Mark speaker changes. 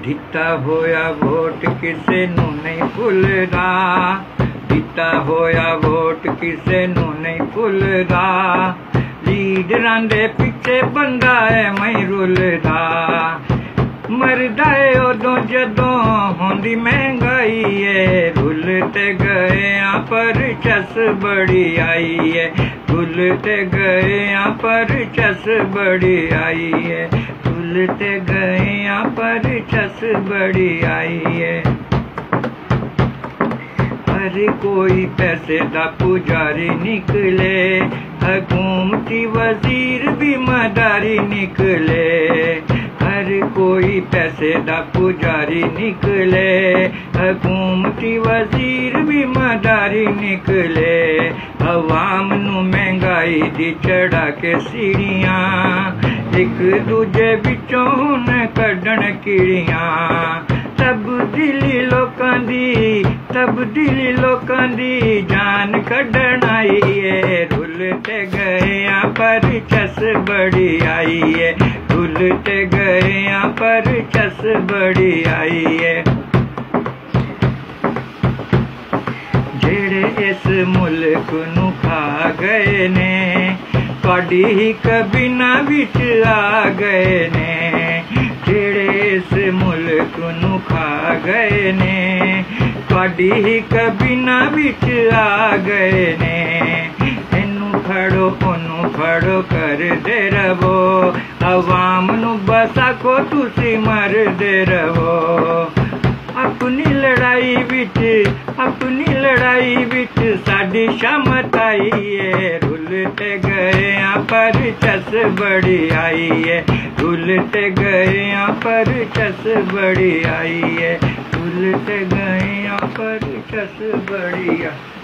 Speaker 1: ਦਿੱਤਾ ਹੋਇਆ ਵੋਟ ਕਿਸੇ ਨੂੰ ਨਹੀਂ ਭੁੱਲਦਾ, ਦਿੱਤਾ ਹੋਇਆ ਵੋਟ ਕਿਸੇ ਨੂੰ ਨਹੀਂ ਭੁੱਲਦਾ। ਲੀਡਰਾਂ ਦੇ ਪਿੱਛੇ ਬੰਦਾ ਐ ਮੈਂ ਰੁਲਦਾ, ਮਰਦਾ ਏ ਉਦੋਂ ਜਦੋਂ ਹੁੰਦੀ ਮਹਿੰਗਾਈ ਏ। ਰੁੱਲ ਤੇ ਗਏ ਆ ਪਰ ਚਸ ਬੜੀ ਆਈ ਏ, ਰੁੱਲ ਤੇ ਗਏ ਆ ਪਰ ਚਸ ਬੜੀ ਆਈ ਏ, ਰੁੱਲ ਤੇ ਗਏ ਆ ਪਰ ਚਸ बड़ी आई है। हर कोई पैसे दा पुजारी निकले, हुकूमती वजीर भी मदारी निकले। हर कोई पैसे दा पुजारी निकले, हुकूमती वजीर भी मदारी निकले। अवाम नू महंगाई दी चढ़ा के सीढ़ियां, एक दूजे विचों हुन कढण कीड़ियां। तब्दीली लोकां दी, तब्दीली लोकां दी जान कढण आई है। रुल ते गए पर चस बड़ी आई है, रुल ते गए पर चस बड़ी आई है। जेड़े इस मुल्क नू खा गए ने, तुहाडी ही कबीना विच आ गए ने। जेड़े इस मुल्क नू खा गए ने, तुहाडी ही कबीना विच आ गए ने। इनू फड़ो ओनू फड़ो करदे रवो, अवाम नू बस आखो तुसी मरदे रवो। अपनी लड़ाई विच, अपनी लड़ाई विच साडी शामत आई है। रुल ते गए पर चस बड़ी आई है, रुल ते गए पर चस बड़ी आई है, रुल ते गए पर चस बड़ी आई।